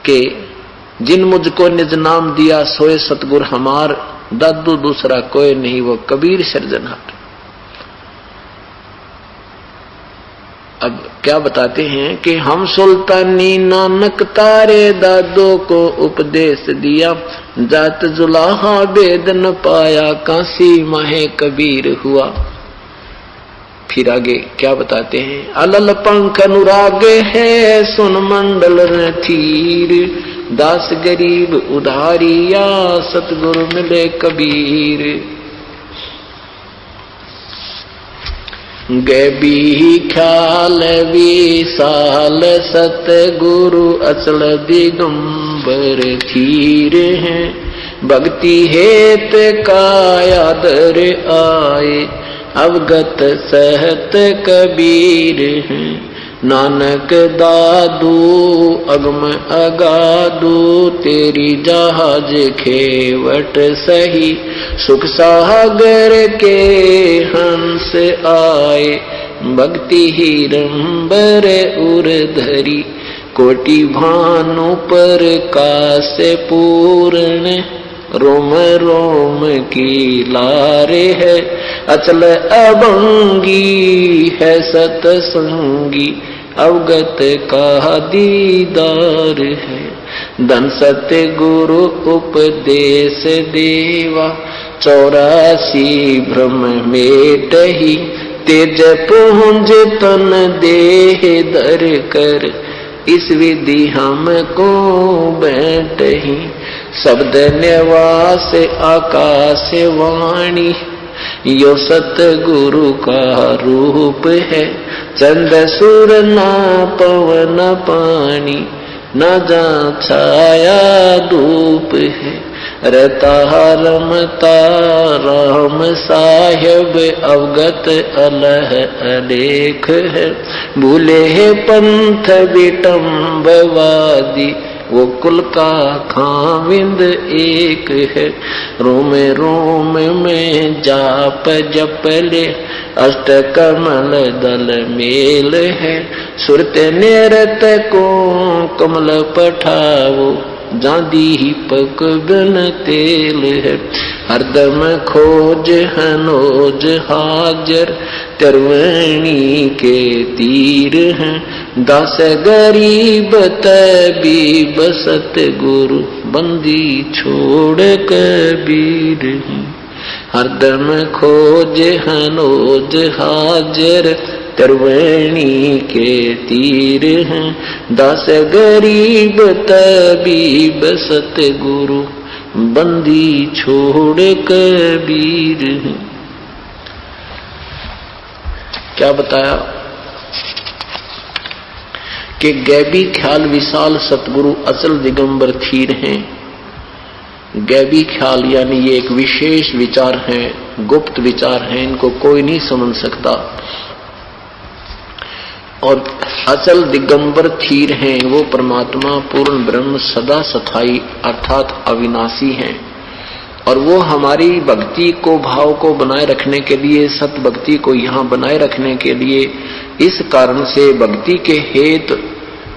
कि जिन मुझको निज नाम दिया सोए सतगुर हमार, दादू दूसरा कोई नहीं वो कबीर सिरजनहार। अब क्या बताते हैं कि हम सुल्तानी नानक तारे दादो को उपदेश दिया, जात जुलाहा बेद न पाया काशी माहे कबीर हुआ। फिर आगे क्या बताते हैं, अलल पंख अनुराग है सुन मंडल रथीर, दास गरीब उधारिया सतगुरु मिले कबीर। गैबी ख्याल विशाल सतगुरु अचल दिगंबर थीर हैं, भक्ति हेत कायादर आए अवगत सहत कबीर हैं। नानक दादू अगम अगादू तेरी जहाज खेवट सही, सुख सागर के हंस आए भक्ति हिरंबर उर्धरी, कोटि भानु पर काश पूर्ण, रोम रोम की लारे है अचल अभंगी है सतसंगी, अवगत का दीदार है। धन सत्य गुरु उपदेश देवा, 84 भ्रम मेटहि, तेज पुंज तन देह दर कर, इस विधि हमको बैठहि। शब्द निवास आकाश वाणी, यो सतगुरु का रूप है, चंद सूर ना पवन पानी, न जा छाया धूप है। रता रमता राम साहेब अवगत अलह अलेख है, भूले है पंथ विटम्बवादी, वो कुल का खाविंद एक है। रोम रोम में जाप जप ले, अष्ट कमल दल मेल है, सुरत निरत को कमल पठावो, जादी पक बिन तेल है। हरदम खोज हनोज हाजर, तरवणी के तीर हैं, दास गरीब तबीब सतगुरु बंदी छोड़ कबीर हैं। हरदम खोज हनोज हाजर, तरवणी के तीर हैं, दास गरीब तबीब सतगुरु बंदी छोड़ कबीर हैं। क्या बताया कि गैबी ख्याल विशाल सतगुरु अचल दिगंबर थीर हैं। गैबी ख्याल यानी ये एक विशेष विचार है, गुप्त विचार है, इनको कोई नहीं समझ सकता। और अचल दिगंबर थीर हैं, वो परमात्मा पूर्ण ब्रह्म सदा सथाई अर्थात अविनाशी हैं। और वो हमारी भक्ति को भाव को बनाए रखने के लिए, सत भक्ति को यहाँ बनाए रखने के लिए, इस कारण से भक्ति के हेत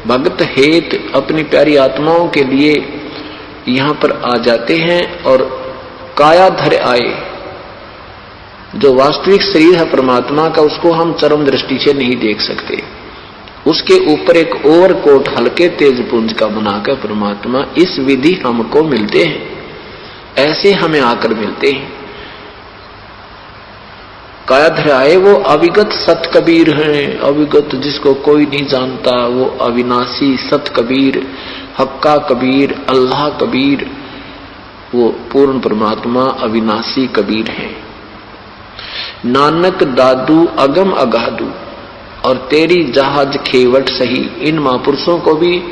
भक्त हेत अपनी प्यारी आत्माओं के लिए यहाँ पर आ जाते हैं। और कायाधर आए, जो वास्तविक शरीर है परमात्मा का, उसको हम चरम दृष्टि से नहीं देख सकते। उसके ऊपर एक ओवरकोट हल्के तेज पुंज का बनाकर परमात्मा इस विधि हमको मिलते हैं, ऐसे हमें आकर मिलते हैं। कायाधर आए वो अविगत सत कबीर हैं, अविगत जिसको कोई नहीं जानता, वो अविनाशी सत कबीर, हक्का कबीर, अल्लाह कबीर, वो पूर्ण परमात्मा अविनाशी कबीर हैं। नानक दादू अगम अगादू, और तेरी जहाज खेवट सही। इन महापुरुषों को भी,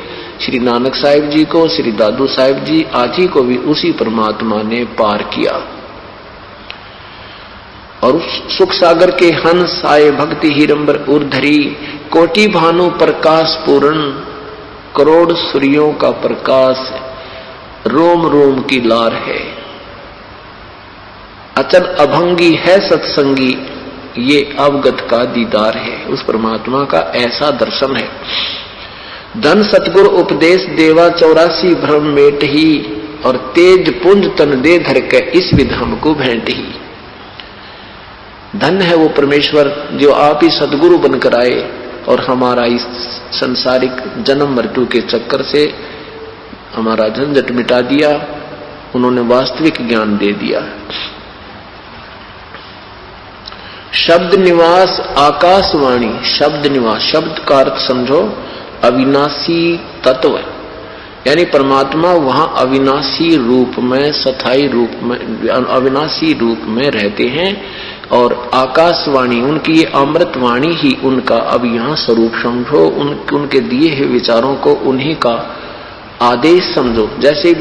श्री नानक साहिब जी को, श्री दादू साहिब जी आजी को भी उसी परमात्मा ने पार किया। और सुख सागर के हंस आए भक्ति हिरंबर उर्धरी, कोटि भानु प्रकाश पूर्ण, करोड़ सूर्यों का प्रकाश रोम रोम की लार है। अचल अभंगी है सत्संगी, ये अवगत का दीदार है, उस परमात्मा का ऐसा दर्शन है। धन सतगुरु उपदेश देवा 84 भ्रम मेट ही, और तेज पुंज तन दे धर के इस विधाम को भेंट ही। धन है वो परमेश्वर जो आप ही सदगुरु बनकर आए और हमारा इस संसारिक जन्म मृत्यु के चक्कर से हमारा झंझट मिटा दिया, उन्होंने वास्तविक ज्ञान दे दिया। शब्द निवास आकाशवाणी, शब्द निवास, शब्द का अर्थ समझो अविनाशी तत्व, यानी परमात्मा वहां अविनाशी रूप में, स्थायी रूप में, अविनाशी रूप में रहते हैं। और आकाशवाणी उनकी ये अमृत वाणी ही उनका अब यहाँ स्वरूप समझो, उनके दिए हुए विचारों को उन्हीं का आदेश समझो। जैसे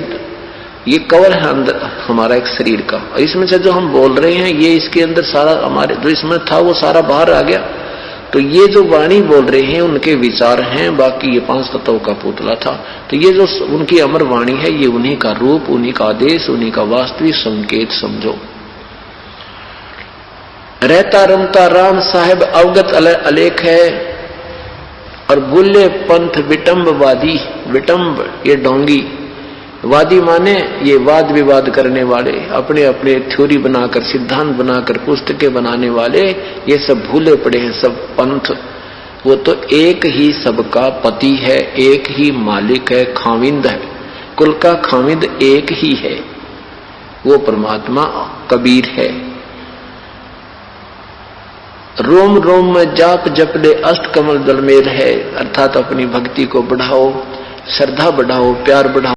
ये कवर है अंदर हमारा एक शरीर का, इसमें से जो हम बोल रहे हैं ये इसके अंदर सारा हमारे जो इसमें था वो सारा बाहर आ गया। तो ये जो वाणी बोल रहे हैं उनके विचार हैं, बाकी ये 5 तत्वों का पुतला था। तो ये जो उनकी अमर वाणी है ये उन्हीं का रूप, उन्हीं का आदेश, उन्हीं का वास्तविक संकेत समझो। रहता रमता राम साहेब अवगत अलेख है, और बुल्ले पंथ विटम्बवादी, विटम्ब ये डोंगी, वादी माने ये वाद विवाद करने वाले, अपने अपने थ्योरी बनाकर, सिद्धांत बनाकर, पुस्तकें बनाने वाले, ये सब भूले पड़े हैं सब पंथ। वो तो एक ही सबका पति है, एक ही मालिक है, खाविंद है, कुल का खाविंद एक ही है, वो परमात्मा कबीर है। रोम रोम में जाप जपले अष्ट कमल दलमेल है, अर्थात अपनी भक्ति को बढ़ाओ, श्रद्धा बढ़ाओ, प्यार बढ़ाओ।